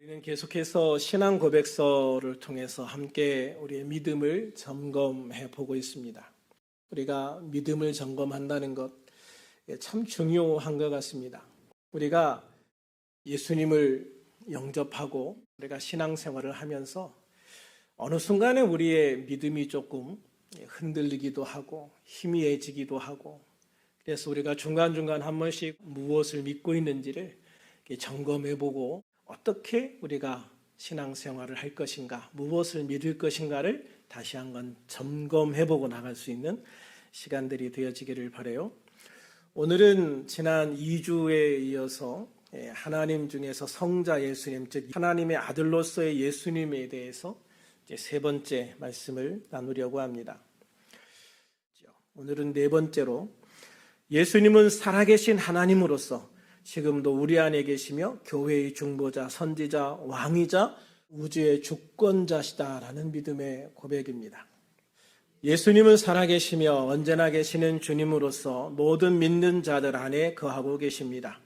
우리는 계속해서 신앙 고백서를 통해서 함께 우리의 믿음을 점검해 보고 있습니다. 우리가 믿음을 점검한다는 것 참 중요한 것 같습니다. 우리가 예수님을 영접하고 우리가 신앙생활을 하면서 어느 순간에 우리의 믿음이 조금 흔들리기도 하고 희미해지기도 하고, 그래서 우리가 중간중간 한 번씩 무엇을 믿고 있는지를 점검해보고 어떻게 우리가 신앙생활을 할 것인가, 무엇을 믿을 것인가를 다시 한번 점검해보고 나갈 수 있는 시간들이 되어지기를 바라요. 오늘은 지난 2주에 이어서 하나님 중에서 성자 예수님, 즉 하나님의 아들로서의 예수님에 대해서 이제 세 번째 말씀을 나누려고 합니다. 오늘은 네 번째로, 예수님은 살아계신 하나님으로서 지금도 우리 안에 계시며 교회의 중보자, 선지자, 왕이자 우주의 주권자시다라는 믿음의 고백입니다. 예수님은 살아계시며 언제나 계시는 주님으로서 모든 믿는 자들 안에 거하고 계십니다.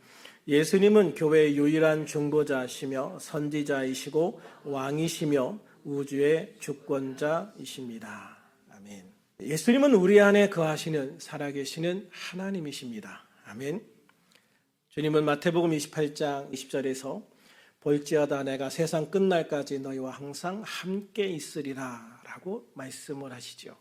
예수님은 교회의 유일한 중보자이시며 선지자이시고 왕이시며 우주의 주권자이십니다. 아멘. 예수님은 우리 안에 거하시는 살아계시는 하나님이십니다. 아멘. 주님은 마태복음 28장 20절에서 볼지어다 내가 세상 끝날까지 너희와 항상 함께 있으리라 라고 말씀을 하시죠.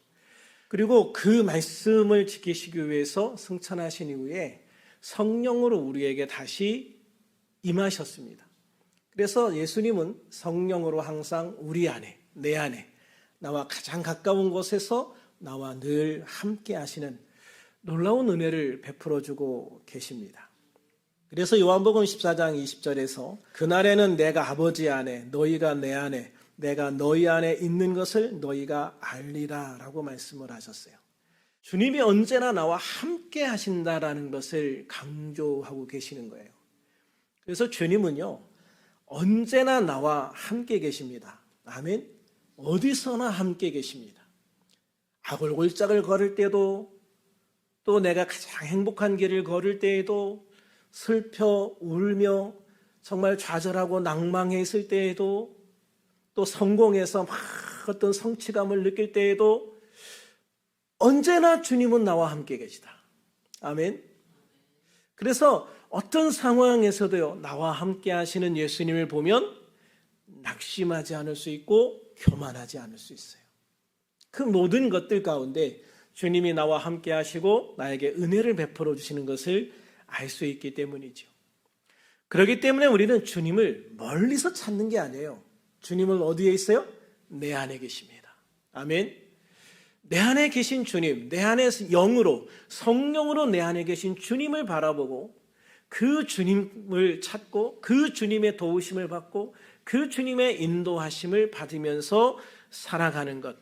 그리고 그 말씀을 지키시기 위해서 승천하신 이후에 성령으로 우리에게 다시 임하셨습니다. 그래서 예수님은 성령으로 항상 우리 안에, 내 안에, 나와 가장 가까운 곳에서 나와 늘 함께 하시는 놀라운 은혜를 베풀어주고 계십니다. 그래서 요한복음 14장 20절에서 그날에는 내가 아버지 안에, 너희가 내 안에, 내가 너희 안에 있는 것을 너희가 알리라 라고 말씀을 하셨어요. 주님이 언제나 나와 함께 하신다라는 것을 강조하고 계시는 거예요. 그래서 주님은요, 언제나 나와 함께 계십니다. 아멘. 어디서나 함께 계십니다. 아골골짝을 걸을 때도, 또 내가 가장 행복한 길을 걸을 때에도, 슬퍼 울며 정말 좌절하고 낭망해 있을 때에도, 또 성공해서 막 어떤 성취감을 느낄 때에도 언제나 주님은 나와 함께 계시다. 아멘. 그래서 어떤 상황에서도요, 나와 함께 하시는 예수님을 보면 낙심하지 않을 수 있고 교만하지 않을 수 있어요. 그 모든 것들 가운데 주님이 나와 함께 하시고 나에게 은혜를 베풀어 주시는 것을 알 수 있기 때문이죠. 그렇기 때문에 우리는 주님을 멀리서 찾는 게 아니에요. 주님은 어디에 있어요? 내 안에 계십니다. 아멘. 내 안에 계신 주님, 내 안에 영으로, 성령으로 내 안에 계신 주님을 바라보고 그 주님을 찾고 그 주님의 도우심을 받고 그 주님의 인도하심을 받으면서 살아가는 것,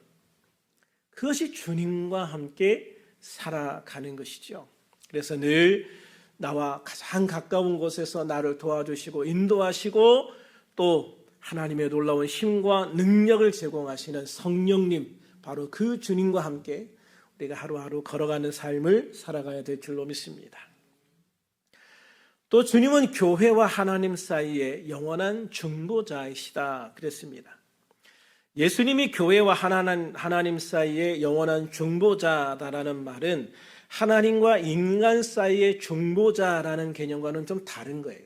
그것이 주님과 함께 살아가는 것이죠. 그래서 늘 나와 가장 가까운 곳에서 나를 도와주시고 인도하시고 또 하나님의 놀라운 힘과 능력을 제공하시는 성령님, 바로 그 주님과 함께 우리가 하루하루 걸어가는 삶을 살아가야 될 줄로 믿습니다. 또 주님은 교회와 하나님 사이에 영원한 중보자이시다 그랬습니다. 예수님이 교회와 하나님 사이에 영원한 중보자다라는 말은 하나님과 인간 사이의 중보자라는 개념과는 좀 다른 거예요.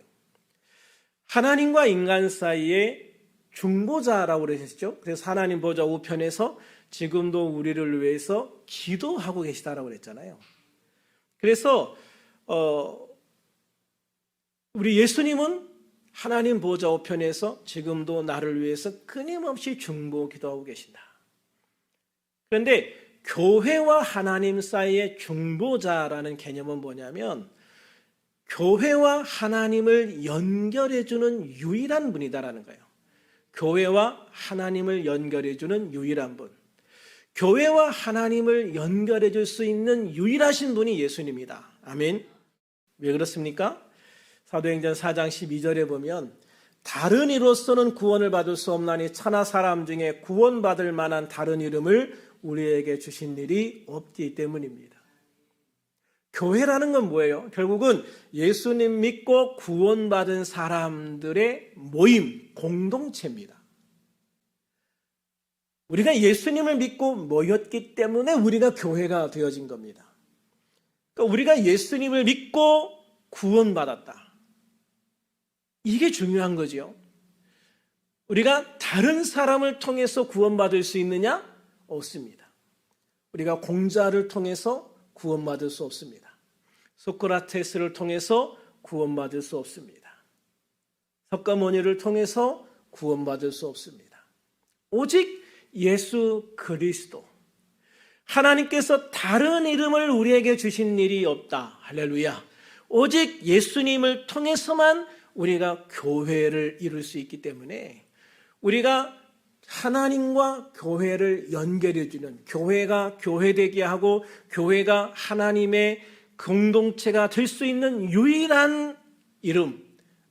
하나님과 인간 사이의 중보자라고 그러셨죠. 그래서 하나님 보좌 우편에서 지금도 우리를 위해서 기도하고 계시다라고 그랬잖아요. 그래서 우리 예수님은 하나님 보좌 우편에서 지금도 나를 위해서 끊임없이 중보 기도하고 계신다. 그런데 교회와 하나님 사이의 중보자라는 개념은 뭐냐면 교회와 하나님을 연결해주는 유일한 분이다라는 거예요. 교회와 하나님을 연결해주는 유일한 분. 교회와 하나님을 연결해줄 수 있는 유일하신 분이 예수님이다. 아멘. 왜 그렇습니까? 사도행전 4장 12절에 보면 다른 이로서는 구원을 받을 수 없나니 천하 사람 중에 구원받을 만한 다른 이름을 우리에게 주신 일이 없기 때문입니다. 교회라는 건 뭐예요? 결국은 예수님 믿고 구원받은 사람들의 모임, 공동체입니다. 우리가 예수님을 믿고 모였기 때문에 우리가 교회가 되어진 겁니다. 그러니까 우리가 예수님을 믿고 구원받았다. 이게 중요한 거죠. 우리가 다른 사람을 통해서 구원받을 수 있느냐? 없습니다. 우리가 공자를 통해서 구원받을 수 없습니다. 소크라테스를 통해서 구원받을 수 없습니다. 석가모니를 통해서 구원받을 수 없습니다. 오직 예수 그리스도, 하나님께서 다른 이름을 우리에게 주신 일이 없다. 할렐루야. 오직 예수님을 통해서만 우리가 교회를 이룰 수 있기 때문에 우리가 하나님과 교회를 연결해주는, 교회가 교회되게 하고 교회가 하나님의 공동체가 될 수 있는 유일한 이름,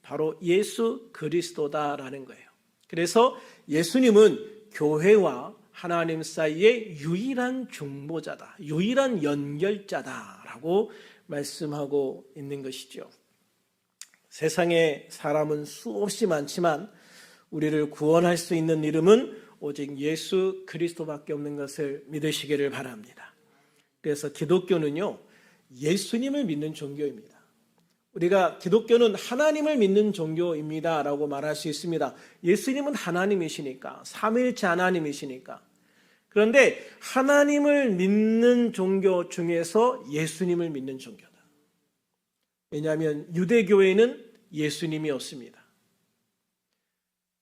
바로 예수 그리스도다라는 거예요. 그래서 예수님은 교회와 하나님 사이의 유일한 중보자다, 유일한 연결자다라고 말씀하고 있는 것이죠. 세상에 사람은 수없이 많지만 우리를 구원할 수 있는 이름은 오직 예수 그리스도밖에 없는 것을 믿으시기를 바랍니다. 그래서 기독교는요, 예수님을 믿는 종교입니다. 우리가 기독교는 하나님을 믿는 종교입니다 라고 말할 수 있습니다. 예수님은 하나님이시니까, 삼위일체 하나님이시니까. 그런데 하나님을 믿는 종교 중에서 예수님을 믿는 종교다. 왜냐하면 유대교회는 예수님이 없습니다.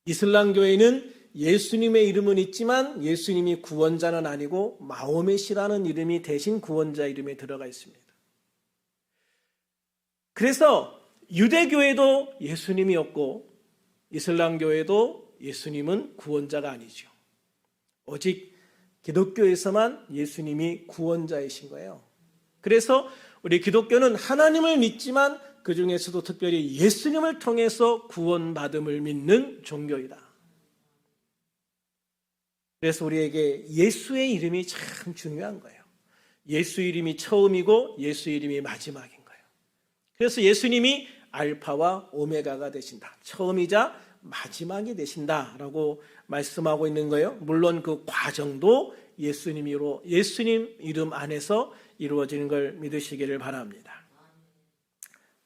이슬람교회는 예수님의 이름은 있지만 예수님이 구원자는 아니고 마호멧이라는 이름이 대신 구원자 이름에 들어가 있습니다. 그래서 유대교회도 예수님이 없고 이슬람교회도 예수님은 구원자가 아니죠. 오직 기독교에서만 예수님이 구원자이신 거예요. 그래서 우리 기독교는 하나님을 믿지만 그 중에서도 특별히 예수님을 통해서 구원받음을 믿는 종교이다. 그래서 우리에게 예수의 이름이 참 중요한 거예요. 예수 이름이 처음이고 예수 이름이 마지막인 거예요. 그래서 예수님이 알파와 오메가가 되신다. 처음이자 마지막이 되신다라고 말씀하고 있는 거예요. 물론 그 과정도 예수님 이름 안에서 이루어지는 걸 믿으시기를 바랍니다.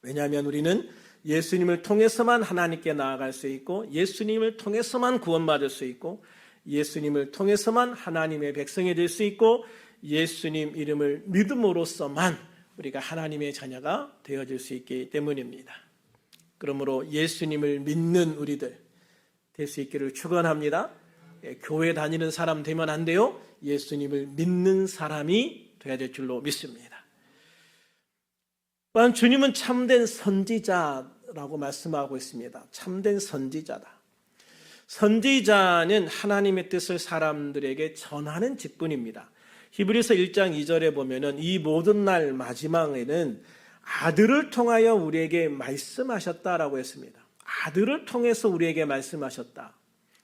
왜냐하면 우리는 예수님을 통해서만 하나님께 나아갈 수 있고 예수님을 통해서만 구원받을 수 있고 예수님을 통해서만 하나님의 백성이 될 수 있고 예수님 이름을 믿음으로써만 우리가 하나님의 자녀가 되어질 수 있기 때문입니다. 그러므로 예수님을 믿는 우리들 될 수 있기를 축원합니다. 교회 다니는 사람 되면 안 돼요. 예수님을 믿는 사람이 되어야 될 줄로 믿습니다. 또한 주님은 참된 선지자라고 말씀하고 있습니다. 참된 선지자다. 선지자는 하나님의 뜻을 사람들에게 전하는 직분입니다. 히브리서 1장 2절에 보면은 이 모든 날 마지막에는 아들을 통하여 우리에게 말씀하셨다라고 했습니다. 아들을 통해서 우리에게 말씀하셨다.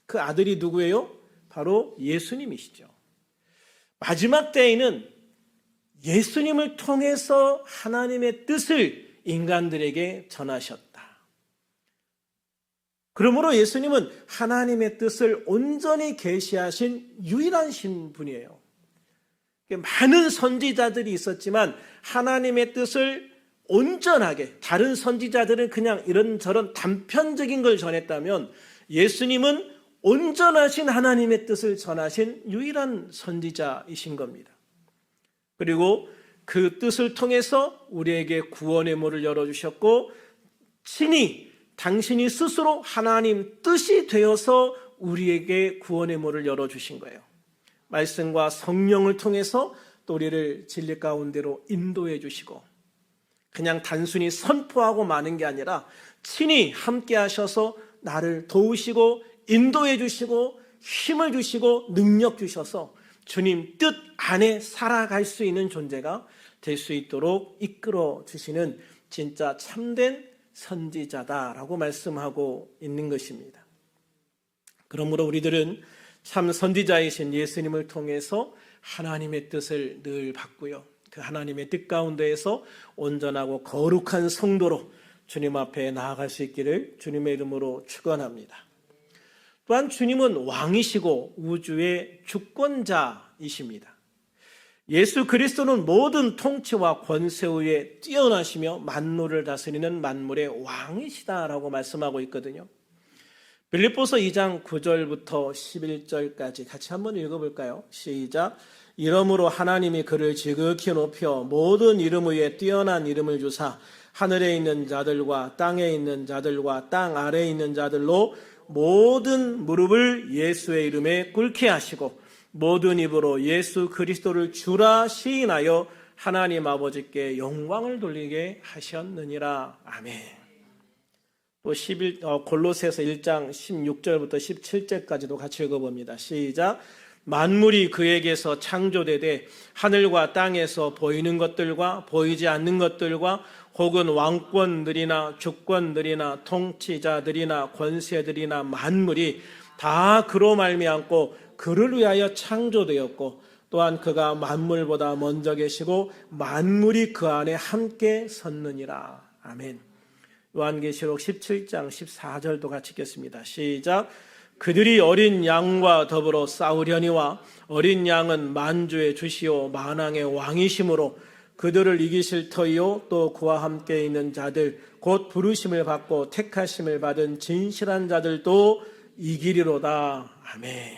그 아들이 누구예요? 바로 예수님이시죠. 마지막 때에는 예수님을 통해서 하나님의 뜻을 인간들에게 전하셨다. 그러므로 예수님은 하나님의 뜻을 온전히 계시하신 유일한 신분이에요. 많은 선지자들이 있었지만 하나님의 뜻을 온전하게, 다른 선지자들은 그냥 이런저런 단편적인 걸 전했다면 예수님은 온전하신 하나님의 뜻을 전하신 유일한 선지자이신 겁니다. 그리고 그 뜻을 통해서 우리에게 구원의 문을 열어주셨고 친히 당신이 스스로 하나님 뜻이 되어서 우리에게 구원의 문을 열어주신 거예요. 말씀과 성령을 통해서 또 우리를 진리 가운데로 인도해 주시고 그냥 단순히 선포하고 마는 게 아니라 친히 함께 하셔서 나를 도우시고 인도해 주시고 힘을 주시고 능력 주셔서 주님 뜻 안에 살아갈 수 있는 존재가 될 수 있도록 이끌어 주시는 진짜 참된 선지자다라고 말씀하고 있는 것입니다. 그러므로 우리들은 참 선지자이신 예수님을 통해서 하나님의 뜻을 늘 받고요. 그 하나님의 뜻 가운데에서 온전하고 거룩한 성도로 주님 앞에 나아갈 수 있기를 주님의 이름으로 축원합니다. 또한 주님은 왕이시고 우주의 주권자이십니다. 예수 그리스도는 모든 통치와 권세 위에 뛰어나시며 만물을 다스리는 만물의 왕이시다라고 말씀하고 있거든요. 빌립보서 2장 9절부터 11절까지 같이 한번 읽어볼까요? 시작. 이러므로 하나님이 그를 지극히 높여 모든 이름 위에 뛰어난 이름을 주사 하늘에 있는 자들과 땅에 있는 자들과 땅 아래에 있는 자들로 모든 무릎을 예수의 이름에 꿇게 하시고 모든 입으로 예수 그리스도를 주라 시인하여 하나님 아버지께 영광을 돌리게 하셨느니라. 아멘. 또 골로새서 1장 16절부터 17절까지도 같이 읽어봅니다. 시작. 만물이 그에게서 창조되되 하늘과 땅에서 보이는 것들과 보이지 않는 것들과 혹은 왕권들이나 주권들이나 통치자들이나 권세들이나 만물이 다 그로 말미암고 그를 위하여 창조되었고 또한 그가 만물보다 먼저 계시고 만물이 그 안에 함께 섰느니라. 아멘. 요한계시록 17장 14절도 같이 읽겠습니다. 시작. 그들이 어린 양과 더불어 싸우려니와 어린 양은 만주의 주시오 만왕의 왕이심으로 그들을 이기실 터이요 또 그와 함께 있는 자들 곧 부르심을 받고 택하심을 받은 진실한 자들도 이기리로다. 아멘.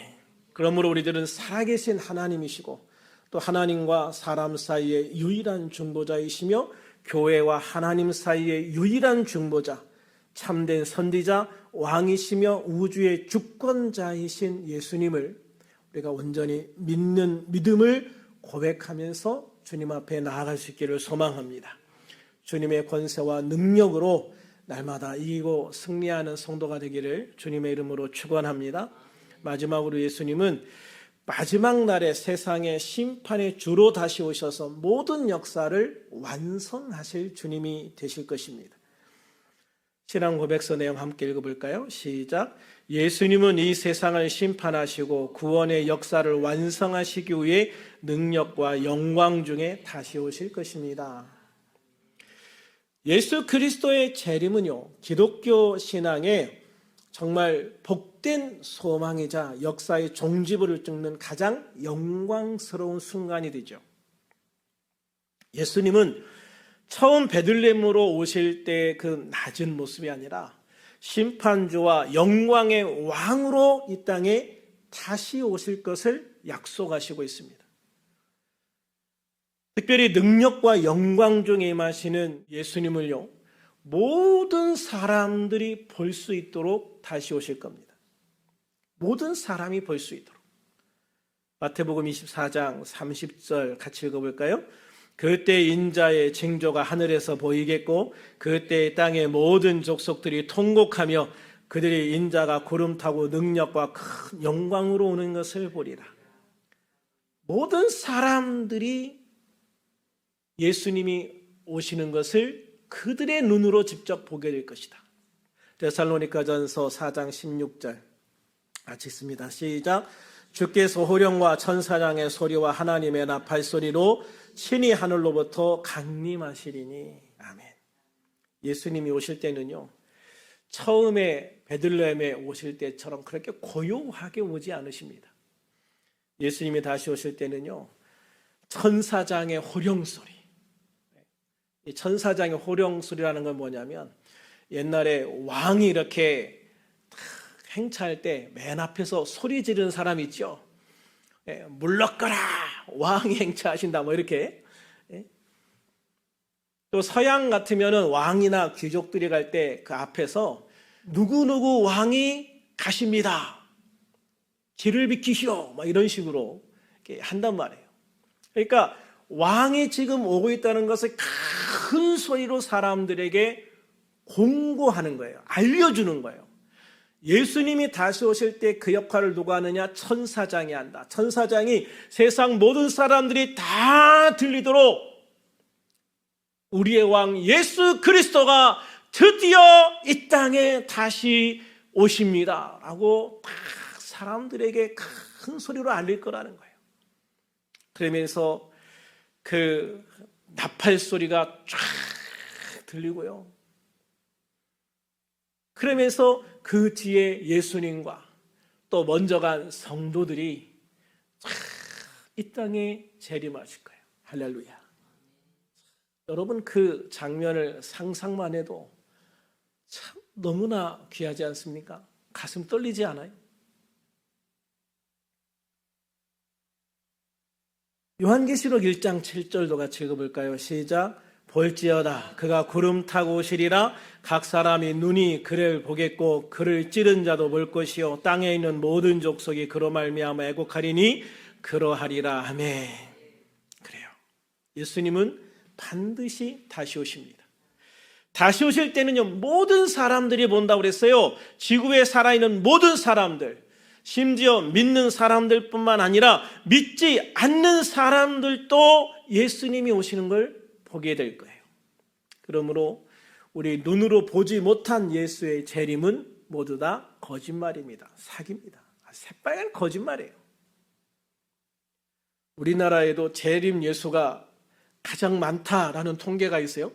그러므로 우리들은 살아계신 하나님이시고 또 하나님과 사람 사이의 유일한 중보자이시며 교회와 하나님 사이의 유일한 중보자, 참된 선지자, 왕이시며 우주의 주권자이신 예수님을 우리가 온전히 믿는 믿음을 고백하면서 주님 앞에 나아갈 수 있기를 소망합니다. 주님의 권세와 능력으로 날마다 이기고 승리하는 성도가 되기를 주님의 이름으로 축원합니다. 마지막으로 예수님은 마지막 날에 세상의 심판의 주로 다시 오셔서 모든 역사를 완성하실 주님이 되실 것입니다. 신앙 고백서 내용 함께 읽어볼까요? 시작. 예수님은 이 세상을 심판하시고 구원의 역사를 완성하시기 위해 능력과 영광 중에 다시 오실 것입니다. 예수 그리스도의 재림은요, 기독교 신앙의 정말 복된 소망이자 역사의 종지부를 찍는 가장 영광스러운 순간이 되죠. 예수님은 처음 베들레헴으로 오실 때 그 낮은 모습이 아니라 심판주와 영광의 왕으로 이 땅에 다시 오실 것을 약속하시고 있습니다. 특별히 능력과 영광 중에 임하시는 예수님을요, 모든 사람들이 볼 수 있도록 다시 오실 겁니다. 모든 사람이 볼 수 있도록. 마태복음 24장 30절 같이 읽어볼까요? 그때 인자의 징조가 하늘에서 보이겠고 그때 땅의 모든 족속들이 통곡하며 그들이 인자가 구름 타고 능력과 큰 영광으로 오는 것을 보리라. 모든 사람들이 예수님이 오시는 것을 그들의 눈으로 직접 보게 될 것이다. 데살로니가전서 4장 16절 같이 읽습니다. 시작. 주께서 호령과 천사장의 소리와 하나님의 나팔 소리로 친히 하늘로부터 강림하시리니. 아멘. 예수님이 오실 때는요, 처음에 베들레헴에 오실 때처럼 그렇게 고요하게 오지 않으십니다. 예수님이 다시 오실 때는요, 천사장의 호령소리. 이 천사장의 호령소리라는 건 뭐냐면 옛날에 왕이 이렇게 행차할 때 맨 앞에서 소리 지르는 사람 있죠. 물러가라, 왕이 행차하신다, 뭐 이렇게. 또 서양 같으면은 왕이나 귀족들이 갈 때 그 앞에서 누구누구 왕이 가십니다, 길을 비키시오, 막 이런 식으로 이렇게 한단 말이에요. 그러니까 왕이 지금 오고 있다는 것을 큰 소리로 사람들에게 공고하는 거예요. 알려주는 거예요. 예수님이 다시 오실 때 그 역할을 누가 하느냐? 천사장이 한다. 천사장이 세상 모든 사람들이 다 들리도록 우리의 왕 예수 그리스도가 드디어 이 땅에 다시 오십니다 라고 다 사람들에게 큰 소리로 알릴 거라는 거예요. 그러면서 그 나팔 소리가 쫙 들리고요. 그러면서 그 뒤에 예수님과 또 먼저 간 성도들이 쫙 이 땅에 재림하실 거예요. 할렐루야. 여러분, 그 장면을 상상만 해도 참 너무나 귀하지 않습니까? 가슴 떨리지 않아요? 요한계시록 1장 7절도 같이 읽어볼까요? 시작. 볼지어다 그가 구름 타고 오시리라. 각 사람이 눈이 그를 보겠고 그를 찌른 자도 볼 것이요 땅에 있는 모든 족속이 그로 말미암아 애곡하리니 그러하리라. 아멘. 그래요. 예수님은 반드시 다시 오십니다. 다시 오실 때는요, 모든 사람들이 본다고 그랬어요. 지구에 살아있는 모든 사람들, 심지어 믿는 사람들뿐만 아니라 믿지 않는 사람들도 예수님이 오시는 걸 보게 될 거예요. 그러므로 우리 눈으로 보지 못한 예수의 재림은 모두 다 거짓말입니다. 사기입니다. 새빨간 거짓말이에요. 우리나라에도 재림 예수가 가장 많다라는 통계가 있어요.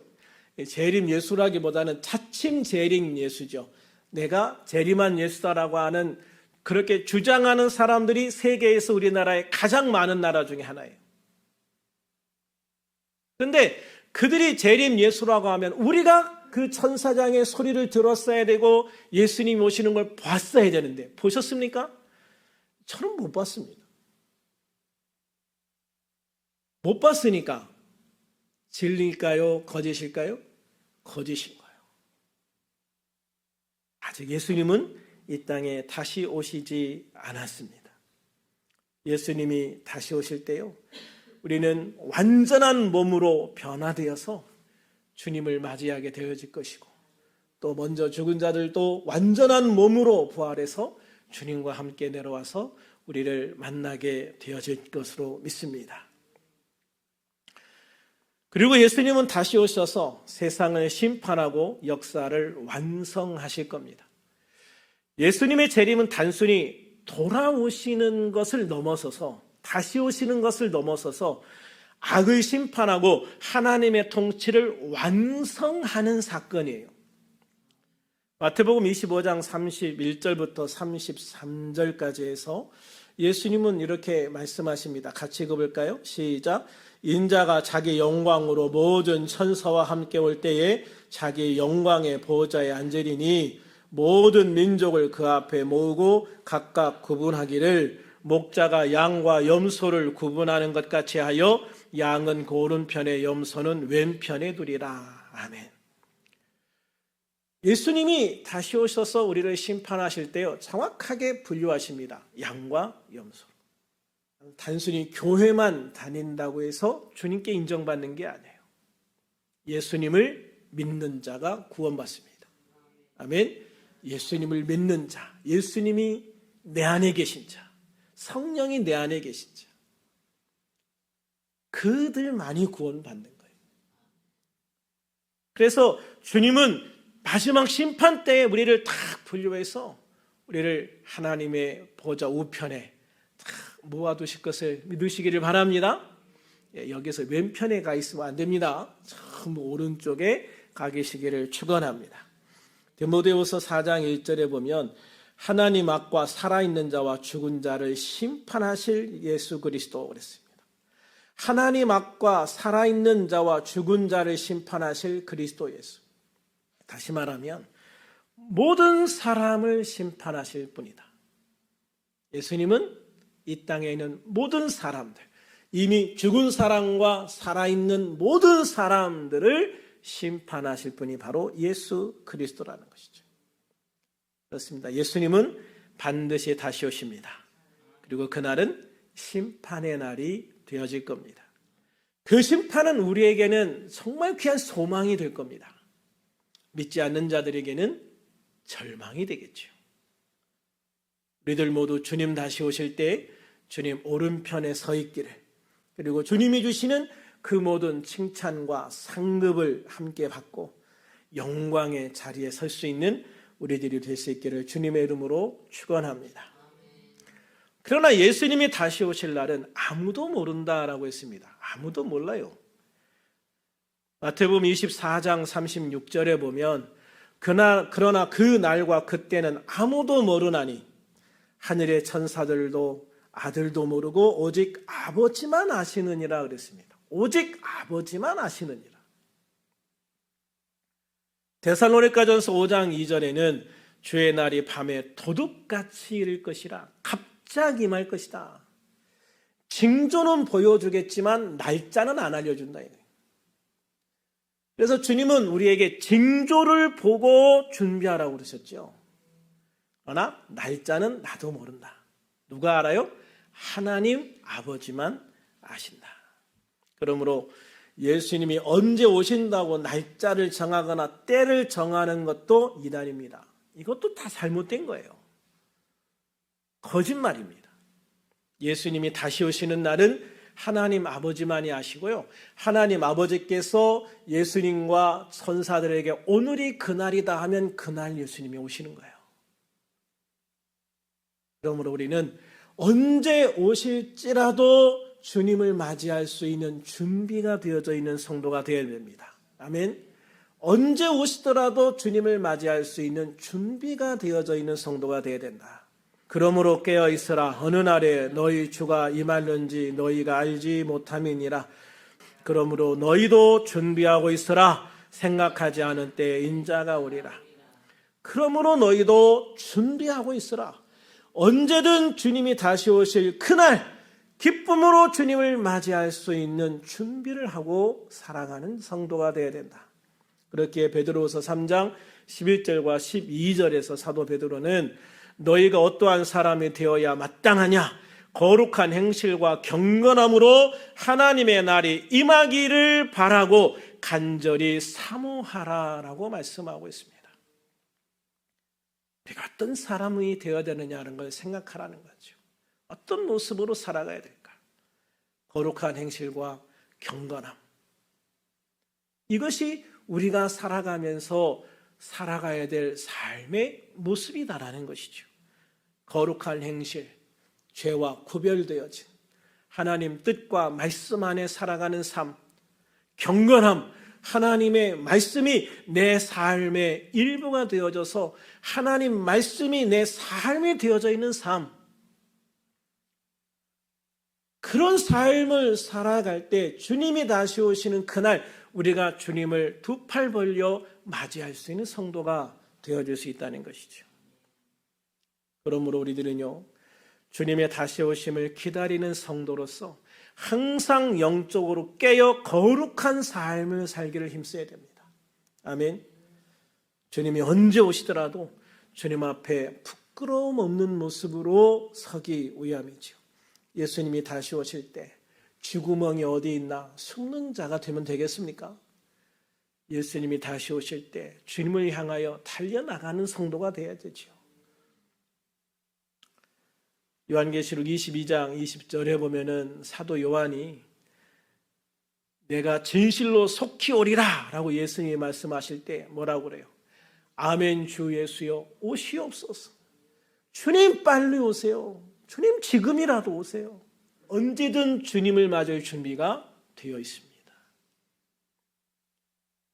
재림 예수라기보다는 차츰 재림 예수죠. 내가 재림한 예수다라고 하는, 그렇게 주장하는 사람들이 세계에서 우리나라에 가장 많은 나라 중에 하나예요. 그런데 그들이 재림 예수라고 하면 우리가 그 천사장의 소리를 들었어야 되고 예수님이 오시는 걸 봤어야 되는데, 보셨습니까? 저는 못 봤습니다. 못 봤으니까 진리일까요? 거짓일까요? 거짓인 거예요. 아직 예수님은 이 땅에 다시 오시지 않았습니다. 예수님이 다시 오실 때요, 우리는 완전한 몸으로 변화되어서 주님을 맞이하게 되어질 것이고, 또 먼저 죽은 자들도 완전한 몸으로 부활해서 주님과 함께 내려와서 우리를 만나게 되어질 것으로 믿습니다. 그리고 예수님은 다시 오셔서 세상을 심판하고 역사를 완성하실 겁니다. 예수님의 재림은 단순히 돌아오시는 것을 넘어서서, 다시 오시는 것을 넘어서서 악을 심판하고 하나님의 통치를 완성하는 사건이에요. 마태복음 25장 31절부터 33절까지 해서 예수님은 이렇게 말씀하십니다. 같이 읽어볼까요? 시작. 인자가 자기 영광으로 모든 천사와 함께 올 때에 자기 영광의 보좌에 앉으리니 모든 민족을 그 앞에 모으고 각각 구분하기를 목자가 양과 염소를 구분하는 것 같이 하여 양은 그 오른편에 염소는 왼편에 두리라. 아멘. 예수님이 다시 오셔서 우리를 심판하실 때요, 정확하게 분류하십니다. 양과 염소. 단순히 교회만 다닌다고 해서 주님께 인정받는 게 아니에요. 예수님을 믿는 자가 구원받습니다. 아멘. 예수님을 믿는 자, 예수님이 내 안에 계신 자, 성령이 내 안에 계신 자, 그들만이 구원받는 거예요. 그래서 주님은 마지막 심판 때에 우리를 딱 분류해서 우리를 하나님의 보좌 우편에 딱 모아두실 것을 믿으시기를 바랍니다. 여기서 왼편에 가 있으면 안 됩니다. 전부 오른쪽에 가 계시기를 축원합니다. 디모데후서 4장 1절에 보면 하나님 앞과 살아있는 자와 죽은 자를 심판하실 예수 그리스도 그랬습니다. 하나님 앞과 살아있는 자와 죽은 자를 심판하실 그리스도 예수. 다시 말하면 모든 사람을 심판하실 분이다. 예수님은 이 땅에 있는 모든 사람들, 이미 죽은 사람과 살아있는 모든 사람들을 심판하실 분이 바로 예수 그리스도라는 것이죠. 그렇습니다. 예수님은 반드시 다시 오십니다. 그리고 그날은 심판의 날이 되어질 겁니다. 그 심판은 우리에게는 정말 귀한 소망이 될 겁니다. 믿지 않는 자들에게는 절망이 되겠죠. 우리들 모두 주님 다시 오실 때 주님 오른편에 서 있기를, 그리고 주님이 주시는 그 모든 칭찬과 상급을 함께 받고 영광의 자리에 설 수 있는 우리들이 될 수 있기를 주님의 이름으로 축원합니다. 그러나 예수님이 다시 오실 날은 아무도 모른다라고 했습니다. 아무도 몰라요. 마태복음 24장 36절에 보면 그러나 그 날과 그때는 아무도 모르나니 하늘의 천사들도 아들도 모르고 오직 아버지만 아시느니라 그랬습니다. 오직 아버지만 아시느니라. 데살로니가전서 5장 2절에는 주의 날이 밤에 도둑같이 이를 것이라. 갑자기 임할 것이다. 징조는 보여주겠지만 날짜는 안 알려준다. 그래서 주님은 우리에게 징조를 보고 준비하라고 그러셨죠. 그러나 날짜는 나도 모른다. 누가 알아요? 하나님 아버지만 아신다. 그러므로 예수님이 언제 오신다고 날짜를 정하거나 때를 정하는 것도 이단입니다. 이것도 다 잘못된 거예요. 거짓말입니다. 예수님이 다시 오시는 날은 하나님 아버지만이 아시고요. 하나님 아버지께서 예수님과 천사들에게 오늘이 그날이다 하면 그날 예수님이 오시는 거예요. 그러므로 우리는 언제 오실지라도 주님을 맞이할 수 있는 준비가 되어져 있는 성도가 되어야 됩니다. 아멘. 언제 오시더라도 주님을 맞이할 수 있는 준비가 되어져 있는 성도가 되어야 된다. 그러므로 깨어 있으라. 어느 날에 너희 주가 임하는지 너희가 알지 못함이니라. 그러므로 너희도 준비하고 있으라. 생각하지 않은 때에 인자가 오리라. 그러므로 너희도 준비하고 있으라. 언제든 주님이 다시 오실 그날 기쁨으로 주님을 맞이할 수 있는 준비를 하고 살아가는 성도가 되어야 된다. 그렇기에 베드로후서 3장 11절과 12절에서 사도 베드로는 너희가 어떠한 사람이 되어야 마땅하냐? 거룩한 행실과 경건함으로 하나님의 날이 임하기를 바라고 간절히 사모하라라고 말씀하고 있습니다. 우리가 어떤 사람이 되어야 되느냐는 걸 생각하라는 거죠. 어떤 모습으로 살아가야 될까? 거룩한 행실과 경건함. 이것이 우리가 살아가면서 살아가야 될 삶의 모습이다라는 것이죠. 거룩한 행실, 죄와 구별되어진 하나님 뜻과 말씀 안에 살아가는 삶, 경건함, 하나님의 말씀이 내 삶의 일부가 되어져서 하나님 말씀이 내 삶이 되어져 있는 삶, 그런 삶을 살아갈 때 주님이 다시 오시는 그날 우리가 주님을 두 팔 벌려 맞이할 수 있는 성도가 되어질 수 있다는 것이죠. 그러므로 우리들은요, 주님의 다시 오심을 기다리는 성도로서 항상 영적으로 깨어 거룩한 삶을 살기를 힘써야 됩니다. 아멘. 주님이 언제 오시더라도 주님 앞에 부끄러움 없는 모습으로 서기 위함이죠. 예수님이 다시 오실 때 쥐구멍이 어디 있나 숨는 자가 되면 되겠습니까? 예수님이 다시 오실 때 주님을 향하여 달려나가는 성도가 되어야 되죠. 요한계시록 22장 20절에 보면은 사도 요한이 내가 진실로 속히 오리라 라고 예수님이 말씀하실 때 뭐라고 그래요? 아멘 주 예수여 오시옵소서. 주님 빨리 오세요. 주님 지금이라도 오세요. 언제든 주님을 맞을 준비가 되어 있습니다.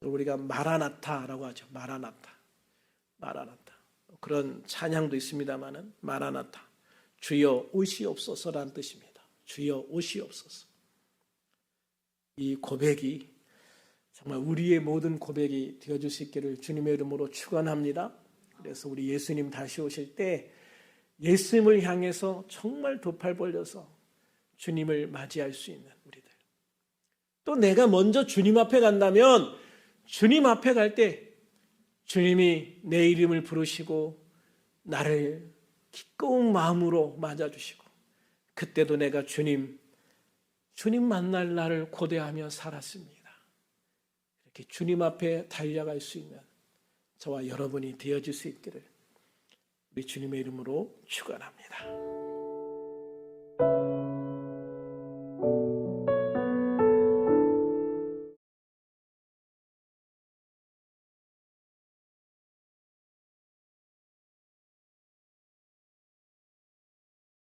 우리가 마라나타라고 하죠. 마라나타. 그런 찬양도 있습니다만은 마라나타. 주여 오시옵소서라는 뜻입니다. 주여 오시옵소서. 이 고백이 정말 우리의 모든 고백이 되어줄 수 있기를 주님의 이름으로 축원합니다. 그래서 우리 예수님 다시 오실 때 예수님을 향해서 정말 두 팔 벌려서 주님을 맞이할 수 있는 우리들. 또 내가 먼저 주님 앞에 간다면 주님 앞에 갈 때 주님이 내 이름을 부르시고 나를 기꺼운 마음으로 맞아주시고 그때도 내가 주님 만날 날을 고대하며 살았습니다. 이렇게 주님 앞에 달려갈 수 있는 저와 여러분이 되어질 수 있기를 우리 주님의 이름으로 축원합니다.